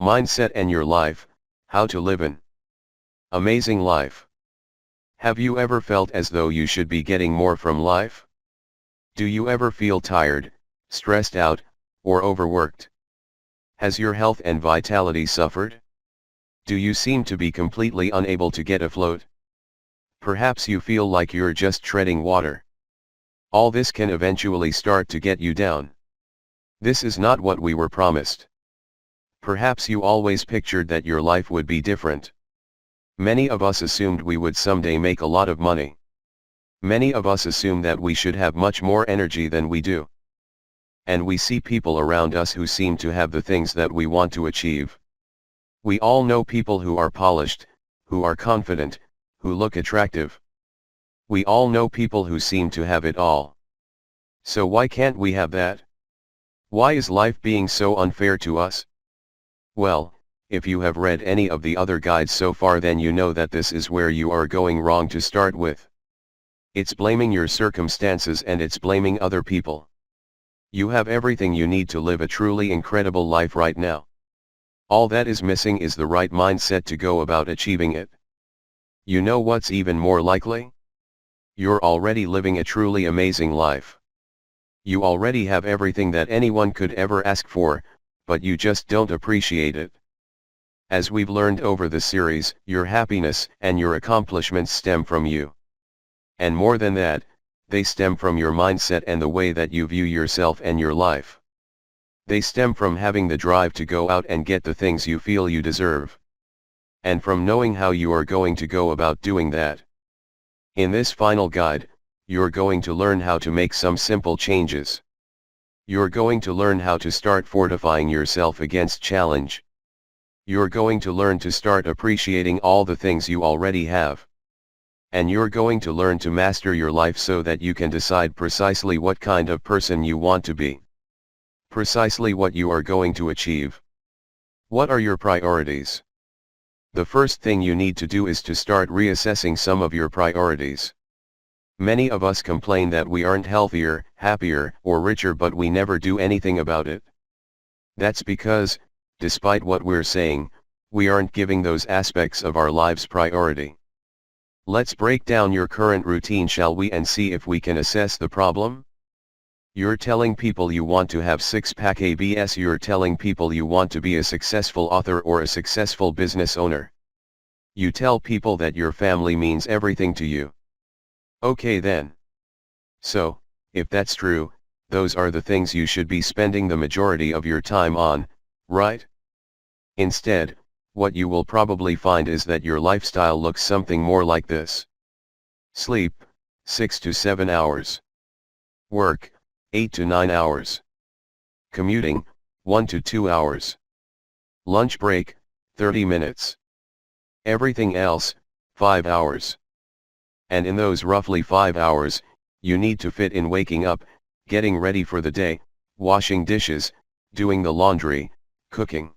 Mindset and your life, how to live an amazing life. Have you ever felt as though you should be getting more from life? Do you ever feel tired, stressed out, or overworked? Has your health and vitality suffered? Do you seem to be completely unable to get afloat? Perhaps you feel like you're just treading water. All this can eventually start to get you down. This is not what we were promised. Perhaps you always pictured that your life would be different. Many of us assumed we would someday make a lot of money. Many of us assume that we should have much more energy than we do. And we see people around us who seem to have the things that we want to achieve. We all know people who are polished, who are confident, who look attractive. We all know people who seem to have it all. So why can't we have that? Why is life being so unfair to us? Well, if you have read any of the other guides so far, then you know that this is where you are going wrong to start with. It's blaming your circumstances and it's blaming other people. You have everything you need to live a truly incredible life right now. All that is missing is the right mindset to go about achieving it. You know what's even more likely? You're already living a truly amazing life. You already have everything that anyone could ever ask for, but you just don't appreciate it. As we've learned over the series, your happiness and your accomplishments stem from you. And more than that, they stem from your mindset and the way that you view yourself and your life. They stem from having the drive to go out and get the things you feel you deserve. And from knowing how you are going to go about doing that. In this final guide, you're going to learn how to make some simple changes. You're going to learn how to start fortifying yourself against challenge. You're going to learn to start appreciating all the things you already have. And you're going to learn to master your life so that you can decide precisely what kind of person you want to be. Precisely what you are going to achieve. What are your priorities? The first thing you need to do is to start reassessing some of your priorities. Many of us complain that we aren't healthier, happier, or richer, but we never do anything about it. That's because, despite what we're saying, we aren't giving those aspects of our lives priority. Let's break down your current routine, shall we, and see if we can assess the problem? You're telling people you want to have six-pack abs. You're telling people you want to be a successful author or a successful business owner. You tell people that your family means everything to you. Okay then. So, if that's true, those are the things you should be spending the majority of your time on, right? Instead, what you will probably find is that your lifestyle looks something more like this. Sleep, 6 to 7 hours. Work, 8 to 9 hours. Commuting, 1 to 2 hours. Lunch break, 30 minutes. Everything else, 5 hours. And in those roughly 5 hours, you need to fit in waking up, getting ready for the day, washing dishes, doing the laundry, cooking.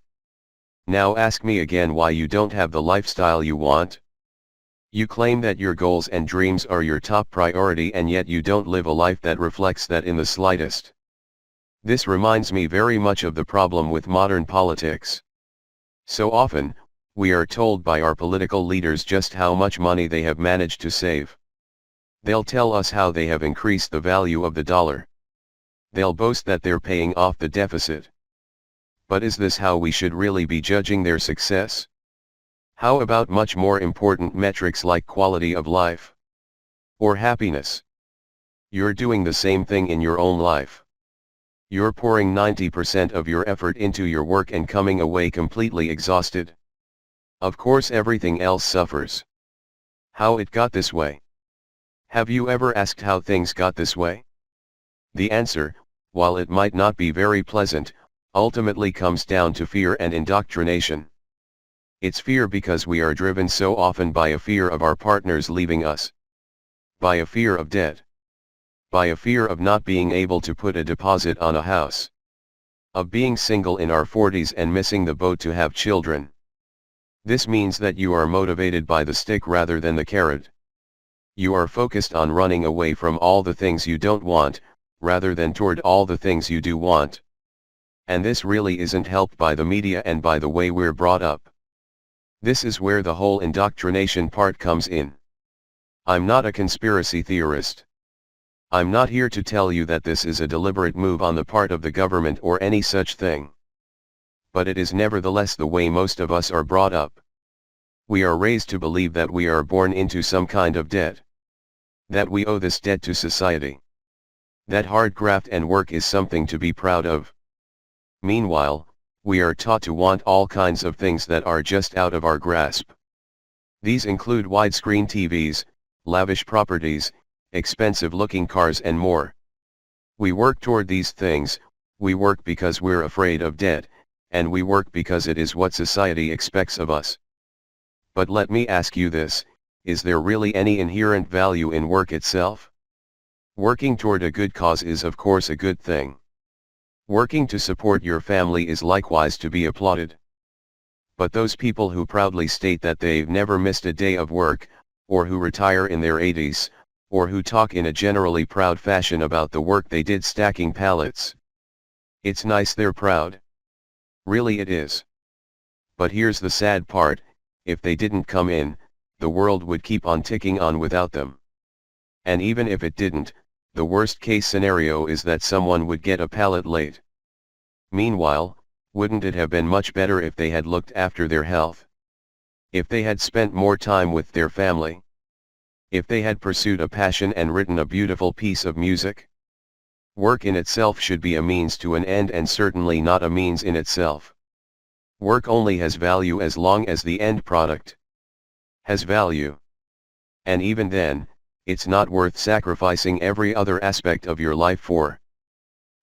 Now ask me again why you don't have the lifestyle you want. You claim that your goals and dreams are your top priority, and yet you don't live a life that reflects that in the slightest. This reminds me very much of the problem with modern politics. So often, we are told by our political leaders just how much money they have managed to save. They'll tell us how they have increased the value of the dollar. They'll boast that they're paying off the deficit. But is this how we should really be judging their success? How about much more important metrics like quality of life? Or happiness? You're doing the same thing in your own life. You're pouring 90% of your effort into your work and coming away completely exhausted. Of course everything else suffers. How it got this way? Have you ever asked how things got this way? The answer, while it might not be very pleasant, ultimately comes down to fear and indoctrination. It's fear because we are driven so often by a fear of our partners leaving us. By a fear of debt. By a fear of not being able to put a deposit on a house. Of being single in our 40s and missing the boat to have children. This means that you are motivated by the stick rather than the carrot. You are focused on running away from all the things you don't want, rather than toward all the things you do want. And this really isn't helped by the media and by the way we're brought up. This is where the whole indoctrination part comes in. I'm not a conspiracy theorist. I'm not here to tell you that this is a deliberate move on the part of the government or any such thing. But it is nevertheless the way most of us are brought up. We are raised to believe that we are born into some kind of debt. That we owe this debt to society. That hard graft and work is something to be proud of. Meanwhile, we are taught to want all kinds of things that are just out of our grasp. These include widescreen TVs, lavish properties, expensive-looking cars and more. We work toward these things, we work because we're afraid of debt, and we work because it is what society expects of us. But let me ask you this, is there really any inherent value in work itself? Working toward a good cause is of course a good thing. Working to support your family is likewise to be applauded. But those people who proudly state that they've never missed a day of work, or who retire in their 80s, or who talk in a generally proud fashion about the work they did stacking pallets. It's nice they're proud. Really it is. But here's the sad part, if they didn't come in, the world would keep on ticking on without them. And even if it didn't, the worst case scenario is that someone would get a pallet late. Meanwhile, wouldn't it have been much better if they had looked after their health? If they had spent more time with their family? If they had pursued a passion and written a beautiful piece of music? Work in itself should be a means to an end and certainly not a means in itself. Work only has value as long as the end product has value. And even then, it's not worth sacrificing every other aspect of your life for.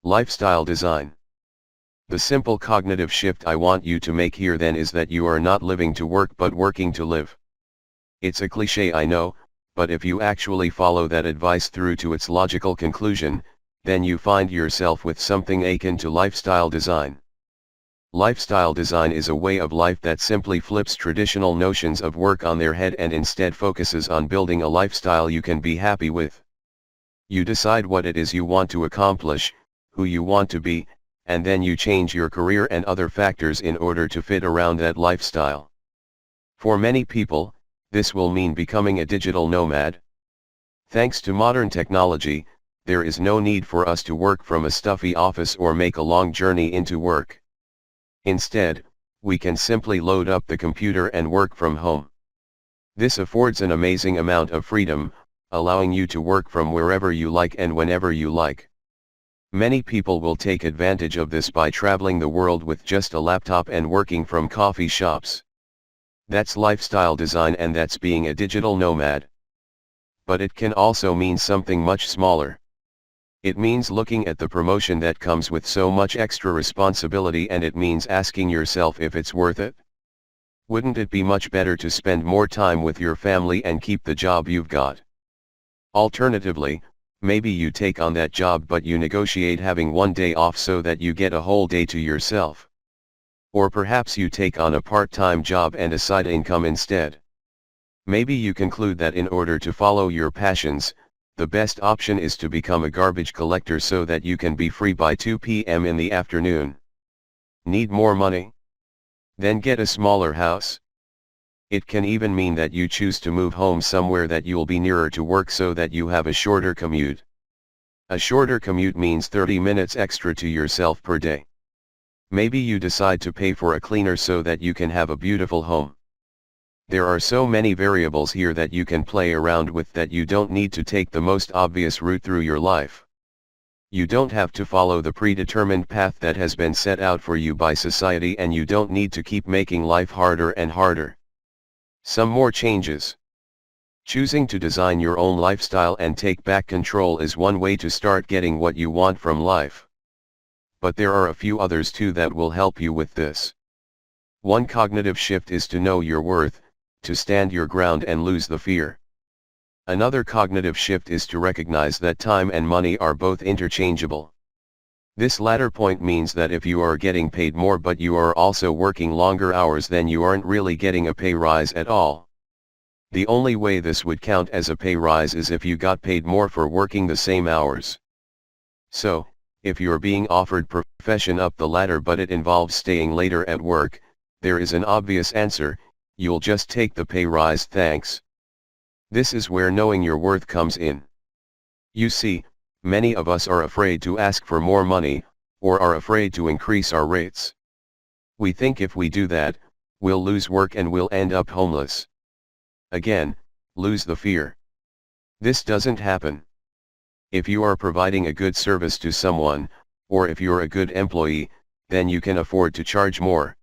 Lifestyle design. The simple cognitive shift I want you to make here then is that you are not living to work but working to live. It's a cliche, I know, but if you actually follow that advice through to its logical conclusion, then you find yourself with something akin to lifestyle design. Lifestyle design is a way of life that simply flips traditional notions of work on their head and instead focuses on building a lifestyle you can be happy with. You decide what it is you want to accomplish, who you want to be, and then you change your career and other factors in order to fit around that lifestyle. For many people, this will mean becoming a digital nomad. Thanks to modern technology, there is no need for us to work from a stuffy office or make a long journey into work. Instead, we can simply load up the computer and work from home. This affords an amazing amount of freedom, allowing you to work from wherever you like and whenever you like. Many people will take advantage of this by traveling the world with just a laptop and working from coffee shops. That's lifestyle design and that's being a digital nomad. But it can also mean something much smaller. It means looking at the promotion that comes with so much extra responsibility, and it means asking yourself if it's worth it. Wouldn't it be much better to spend more time with your family and keep the job you've got? Alternatively, maybe you take on that job but you negotiate having one day off so that you get a whole day to yourself. Or perhaps you take on a part-time job and a side income instead. Maybe you conclude that in order to follow your passions, the best option is to become a garbage collector so that you can be free by 2 p.m. in the afternoon. Need more money? Then get a smaller house. It can even mean that you choose to move home somewhere that you'll be nearer to work so that you have a shorter commute. A shorter commute means 30 minutes extra to yourself per day. Maybe you decide to pay for a cleaner so that you can have a beautiful home. There are so many variables here that you can play around with that you don't need to take the most obvious route through your life. You don't have to follow the predetermined path that has been set out for you by society, and you don't need to keep making life harder and harder. Some more changes. Choosing to design your own lifestyle and take back control is one way to start getting what you want from life. But there are a few others too that will help you with this. One cognitive shift is to know your worth, to stand your ground and lose the fear. Another cognitive shift is to recognize that time and money are both interchangeable. This latter point means that if you are getting paid more but you are also working longer hours, then you aren't really getting a pay rise at all. The only way this would count as a pay rise is if you got paid more for working the same hours. So, If you're being offered profession up the ladder but it involves staying later at work, there is an obvious answer: you'll just take the pay rise, thanks. This is where knowing your worth comes in. You see, many of us are afraid to ask for more money, or are afraid to increase our rates. We think if we do that, we'll lose work and we'll end up homeless. Again, lose the fear. This doesn't happen. If you are providing a good service to someone, or if you're a good employee, then you can afford to charge more.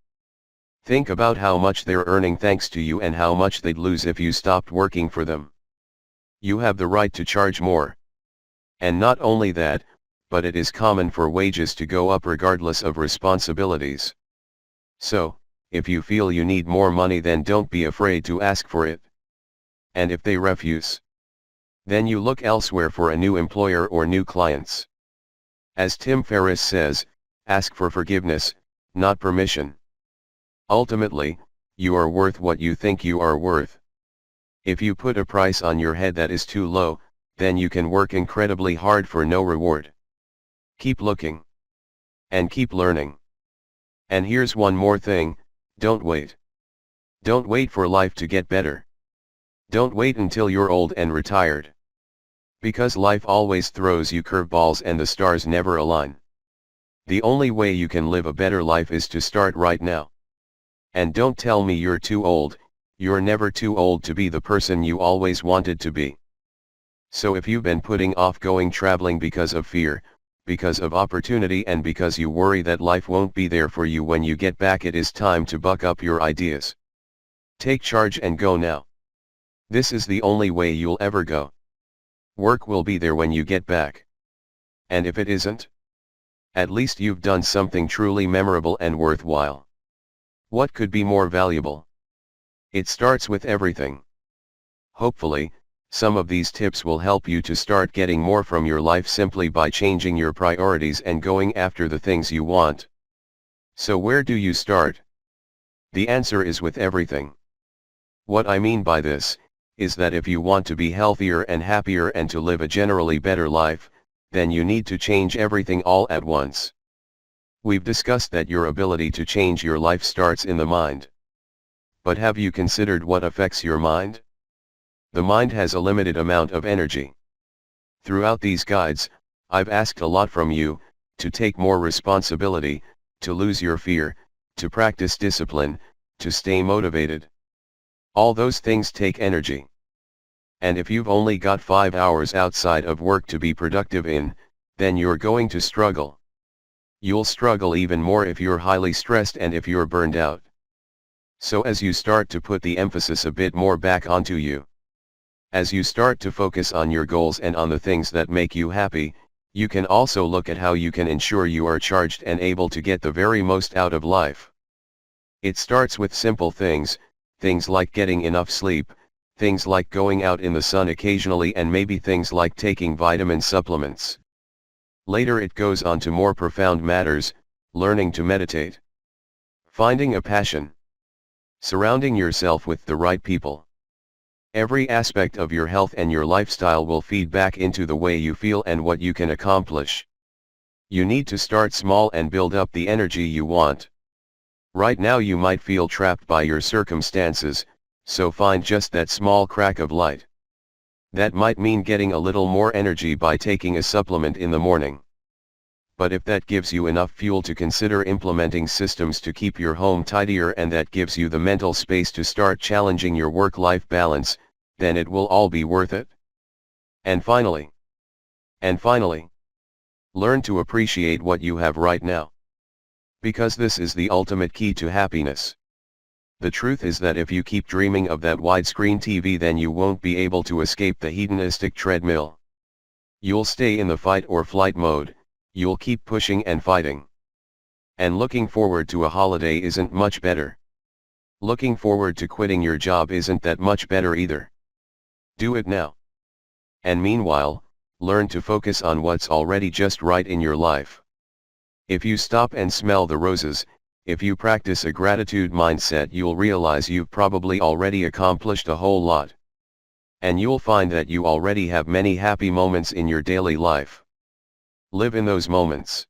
Think about how much they're earning thanks to you and how much they'd lose if you stopped working for them. You have the right to charge more. And not only that, but it is common for wages to go up regardless of responsibilities. So, if you feel you need more money, then don't be afraid to ask for it. And if they refuse, then you look elsewhere for a new employer or new clients. As Tim Ferriss says, ask for forgiveness, not permission. Ultimately, you are worth what you think you are worth. If you put a price on your head that is too low, then you can work incredibly hard for no reward. Keep looking. And keep learning. And here's one more thing: don't wait. Don't wait for life to get better. Don't wait until you're old and retired. Because life always throws you curveballs and the stars never align. The only way you can live a better life is to start right now. And don't tell me you're too old. You're never too old to be the person you always wanted to be. So if you've been putting off going traveling because of fear, because of opportunity, and because you worry that life won't be there for you when you get back, it is time to buck up your ideas. Take charge and go now. This is the only way you'll ever go. Work will be there when you get back. And if it isn't, at least you've done something truly memorable and worthwhile. What could be more valuable? It starts with everything. Hopefully, some of these tips will help you to start getting more from your life simply by changing your priorities and going after the things you want. So where do you start? The answer is with everything. What I mean by this is that if you want to be healthier and happier and to live a generally better life, then you need to change everything all at once. We've discussed that your ability to change your life starts in the mind. But have you considered what affects your mind? The mind has a limited amount of energy. Throughout these guides, I've asked a lot from you: to take more responsibility, to lose your fear, to practice discipline, to stay motivated. All those things take energy. And if you've only got 5 hours outside of work to be productive in, then you're going to struggle. You'll struggle even more if you're highly stressed and if you're burned out. So as you start to put the emphasis a bit more back onto you, as you start to focus on your goals and on the things that make you happy, you can also look at how you can ensure you are charged and able to get the very most out of life. It starts with simple things like getting enough sleep, things like going out in the sun occasionally, and maybe things like taking vitamin supplements. Later it goes on to more profound matters: learning to meditate, finding a passion, surrounding yourself with the right people. Every aspect of your health and your lifestyle will feed back into the way you feel and what you can accomplish. You need to start small and build up the energy you want. Right now you might feel trapped by your circumstances, so find just that small crack of light. That might mean getting a little more energy by taking a supplement in the morning. But if that gives you enough fuel to consider implementing systems to keep your home tidier, and that gives you the mental space to start challenging your work-life balance, then it will all be worth it. And finally, learn to appreciate what you have right now. Because this is the ultimate key to happiness. The truth is that if you keep dreaming of that widescreen TV, then you won't be able to escape the hedonistic treadmill. You'll stay in the fight or flight mode. You'll keep pushing and fighting. And looking forward to a holiday isn't much better. Looking forward to quitting your job isn't that much better either. Do it now. And meanwhile, learn to focus on what's already just right in your life. If you stop and smell the roses, if you practice a gratitude mindset, you'll realize you've probably already accomplished a whole lot. And you'll find that you already have many happy moments in your daily life. Live in those moments.